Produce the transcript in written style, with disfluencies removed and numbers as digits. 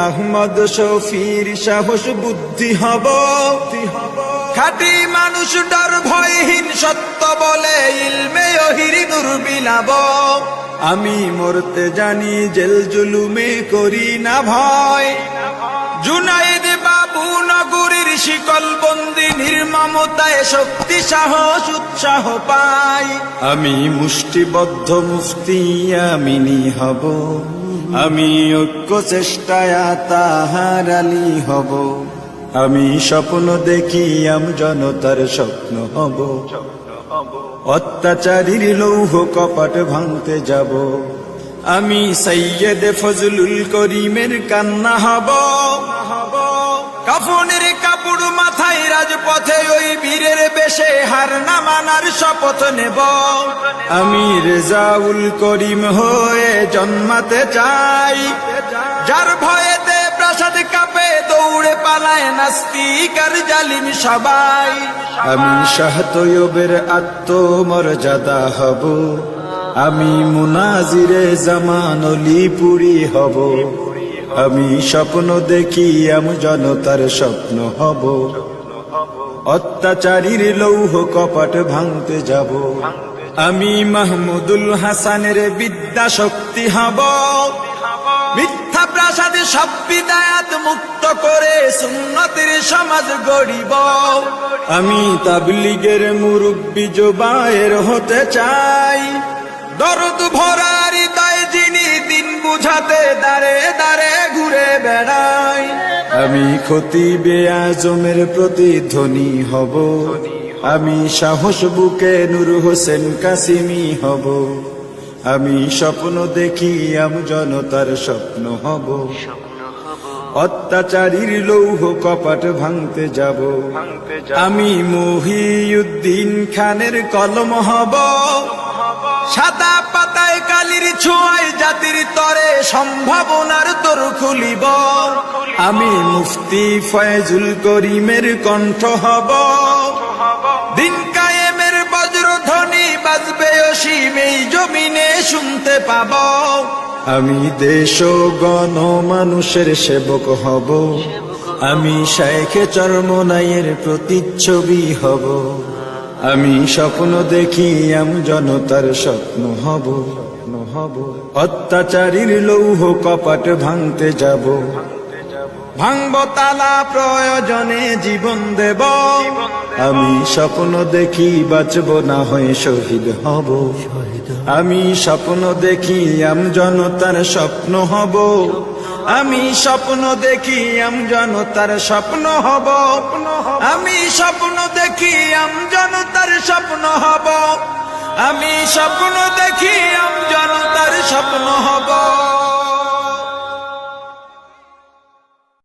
আহমদ শফির সাহস বুদ্ধি হব, খাঁটি মানুষ ডর ভয়হীন সত্য বলে ইলমে ওহির নূর বিলাব। আমি মরতে জানি জেল জুলুমে করি না ভয়, জুনাইদ বাবু নগরীর শিকল বন্দি নির্মমতায় শক্তি সাহস উৎসাহ পাই। আমি মুষ্টিবদ্ধ মুফতি আমিনী হব, আমি ঐক্য চেষ্টায় তাহার আলী হব। আমি স্বপ্ন দেখি জনতার স্বপ্ন হব, অত্যাচারীর লৌহ কপাট ভাঙতে যাব। আমি সৈয়দ ফজলুল করিমের কান্না হব, কাফনের কাপড় মাথায় রাজপথে ওই বীরের বেশে হার না মানার শপথ নেব। আমি রেজাউল করিম হয়ে জন্মাতে চাই, যার ভয়েতে প্রাসাদ কাঁপে দৌড়ে পালায় নাস্তিক আর জালিম সবাই। আমি শাহ তৈয়বের আত্মমর্যাদা হব, আমি মুনাজিরে জামান অলিপুরি হব। আমি স্বপ্ন দেখি জনতার স্বপ্ন হব, অত্যাচারীর লৌহ কপাট ভাঙতে যাব। আমি মাহমুদুল হাসানের বিদ্যা শক্তি হব, মিথ্যা প্রাসাদে সব বিদায়াত মুক্ত করে সুন্নতের সমাজ গড়িব। আমি তাবলীগের মুরব্বি জুবায়ের হতে চাই, দরদ ভরা হৃদয় যিনি দিন বুঝাতে দাঁড়ে দাঁড়ে ঘুরে বেড়াই। আমি খতিবে আজমের প্রতিধ্বনি হব, আমি সাহস বুকে নূর হোসেন কাসিমি হব। আমি স্বপ্ন দেখি জনতার স্বপ্ন হব, অত্যাচারীর লৌহ কপাট ভাঙতে যাব। আমি মহিউদ্দিন খানের কলম হব, সাদা পাতায় কালির ছোঁয়ায় জাতির তরে সম্ভাবনার তোর খুলিব। আমি মুফতি ফয়জুল করিমের কণ্ঠ হব, দিন কায়েমের বজ্রধ্বনি বাজবে অসীম এই জমিনে শুনতে পাব। আমি দেশ ও গণ মানুষের সেবক হব, আমি শায়েখে চরমনাইয়ের প্রতিচ্ছবি হব। আমি স্বপ্ন দেখি জনতার স্বপ্ন হব, অত্যাচারীর লৌহ কপাট ভাঙতে যাব। ভাঙব তালা প্রয়োজনে জীবন দেব, আমি স্বপ্ন দেখি বাঁচব না হয়ে শহীদ হব। আমি স্বপ্ন দেখি জনতার স্বপ্ন হব, আমি স্বপ্ন দেখি জনতার স্বপ্ন হব। আমি স্বপ্ন দেখি জনতার স্বপ্ন হব, আমি স্বপ্ন দেখি জনতার স্বপ্ন হব।